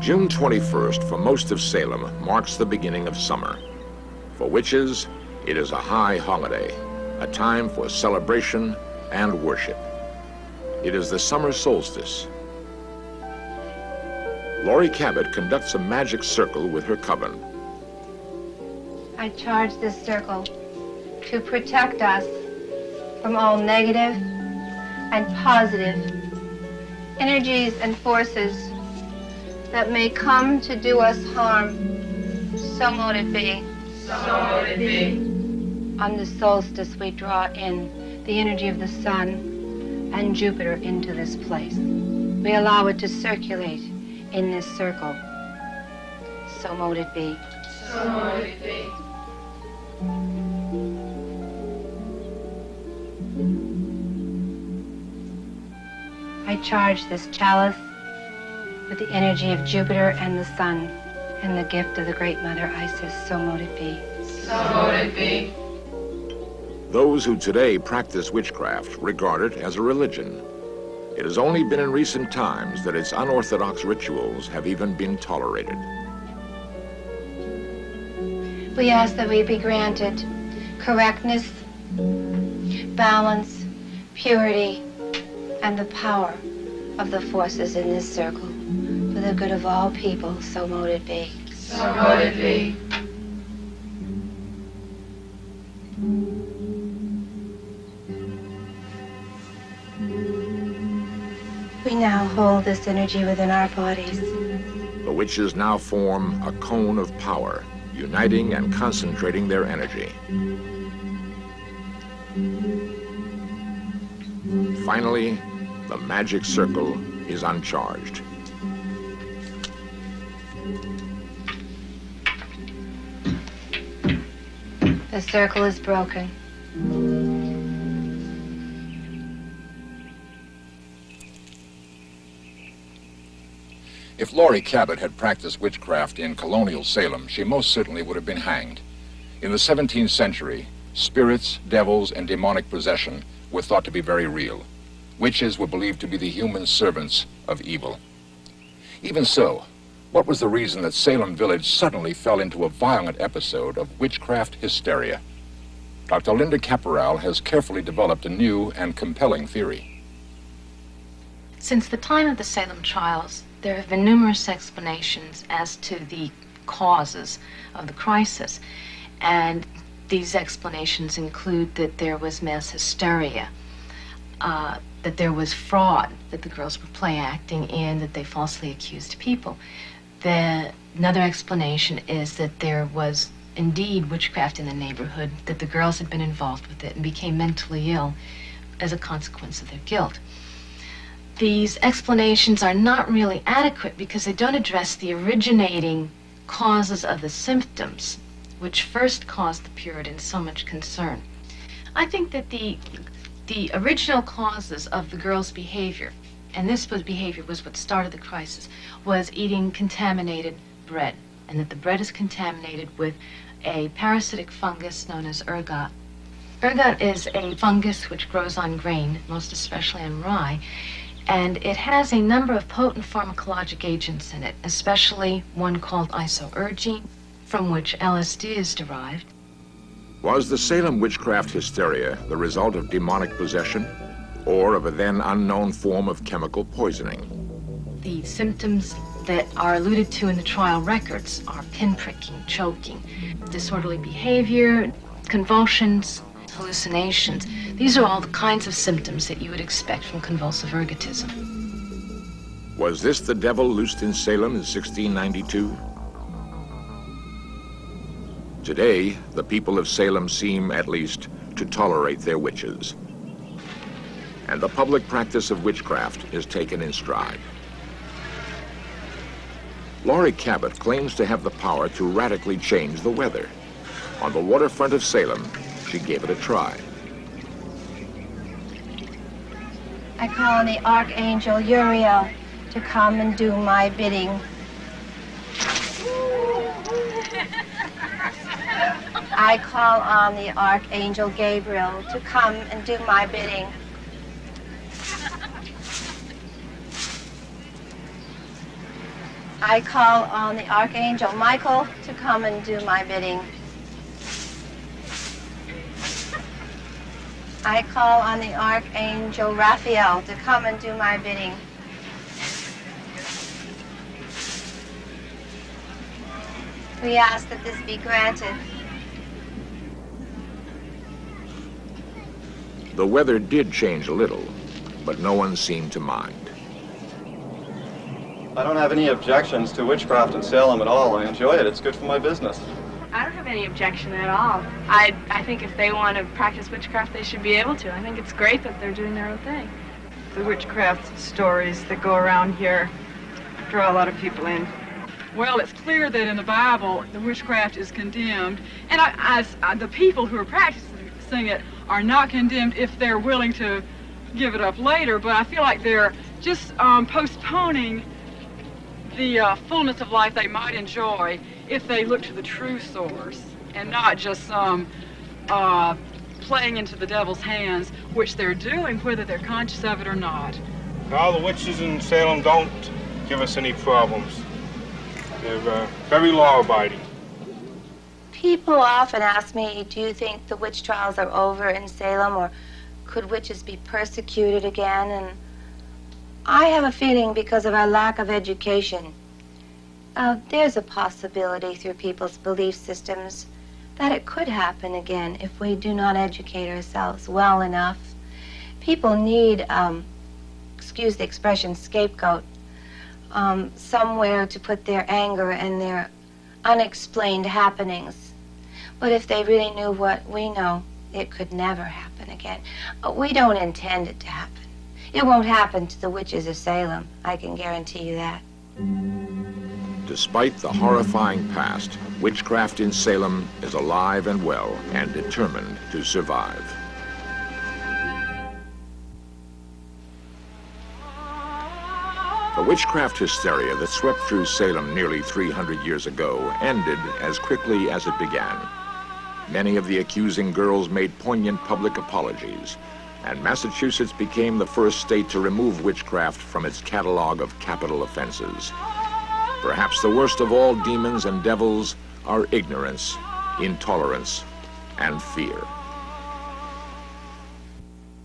June 21st for most of Salem marks the beginning of summer. For witches, it is a high holiday, a time for celebration and worship. It is the summer solstice. Laurie Cabot conducts a magic circle with her coven. I charge this circle to protect us from all negative and positive energies and forces that may come to do us harm. So mote it be. So mote it be. On the solstice, we draw in the energy of the sun and Jupiter into this place. We allow it to circulate in this circle. So mote it be. So mote it be. I charge this chalice with the energy of Jupiter and the sun and the gift of the Great Mother Isis. So mote it be. So mote it be. Those who today practice witchcraft regard it as a religion. It has only been in recent times that its unorthodox rituals have even been tolerated. We ask that we be granted correctness, balance, purity, and the power of the forces in this circle for the good of all people. So mote it be. So mote it be. We now hold this energy within our bodies. The witches now form a cone of power, uniting and concentrating their energy. Finally, the magic circle is uncharged. The circle is broken. If Laurie Cabot had practiced witchcraft in colonial Salem, she most certainly would have been hanged. In the 17th century, spirits, devils, and demonic possession were thought to be very real. Witches were believed to be the human servants of evil. Even so, what was the reason that Salem Village suddenly fell into a violent episode of witchcraft hysteria? Dr. Linda Caporal has carefully developed a new and compelling theory. Since the time of the Salem trials, there have been numerous explanations as to the causes of the crisis, and these explanations include that there was mass hysteria, that there was fraud, that the girls were play acting in, that they falsely accused people. Another explanation is that there was indeed witchcraft in the neighborhood, that the girls had been involved with it and became mentally ill as a consequence of their guilt. These explanations are not really adequate because they don't address the originating causes of the symptoms, which first caused the Puritans so much concern. I think that the original causes of the girls' behavior, and this behavior was what started the crisis, was eating contaminated bread, and that the bread is contaminated with a parasitic fungus known as ergot. Ergot is a fungus which grows on grain, most especially on rye, and it has a number of potent pharmacologic agents in it, especially one called isoergine, from which LSD is derived. Was the Salem witchcraft hysteria the result of demonic possession or of a then unknown form of chemical poisoning? The symptoms that are alluded to in the trial records are pinpricking, choking, disorderly behavior, convulsions, hallucinations. These are all the kinds of symptoms that you would expect from convulsive ergotism. Was this the devil loosed in Salem in 1692? Today, the people of Salem seem, at least, to tolerate their witches. And the public practice of witchcraft is taken in stride. Laurie Cabot claims to have the power to radically change the weather. On the waterfront of Salem, she gave it a try. I call on the Archangel Uriel to come and do my bidding. I call on the Archangel Gabriel to come and do my bidding. I call on the Archangel Michael to come and do my bidding. I call on the Archangel Raphael to come and do my bidding. We ask that this be granted. The weather did change a little, but no one seemed to mind. I don't have any objections to witchcraft in Salem at all. I enjoy it. It's good for my business. I don't have any objection at all. I think if they want to practice witchcraft, they should be able to. I think it's great that they're doing their own thing. The witchcraft stories that go around here draw a lot of people in. Well, it's clear that in the Bible, the witchcraft is condemned, and the people who are practicing it are not condemned if they're willing to give it up later, but I feel like they're just postponing the fullness of life they might enjoy if they look to the true source and not just playing into the devil's hands, which they're doing whether they're conscious of it or not. All the witches in Salem don't give us any problems. They're very law-abiding. People often ask me, do you think the witch trials are over in Salem, or could witches be persecuted again? And I have a feeling because of our lack of education, there's a possibility through people's belief systems that it could happen again if we do not educate ourselves well enough. People need, excuse the expression, scapegoat, somewhere to put their anger and their unexplained happenings. But if they really knew what we know, it could never happen again. We don't intend it to happen. It won't happen to the witches of Salem, I can guarantee you that. Despite the horrifying past, witchcraft in Salem is alive and well and determined to survive. The witchcraft hysteria that swept through Salem nearly 300 years ago ended as quickly as it began. Many of the accusing girls made poignant public apologies, and Massachusetts became the first state to remove witchcraft from its catalog of capital offenses. Perhaps the worst of all demons and devils are ignorance, intolerance, and fear.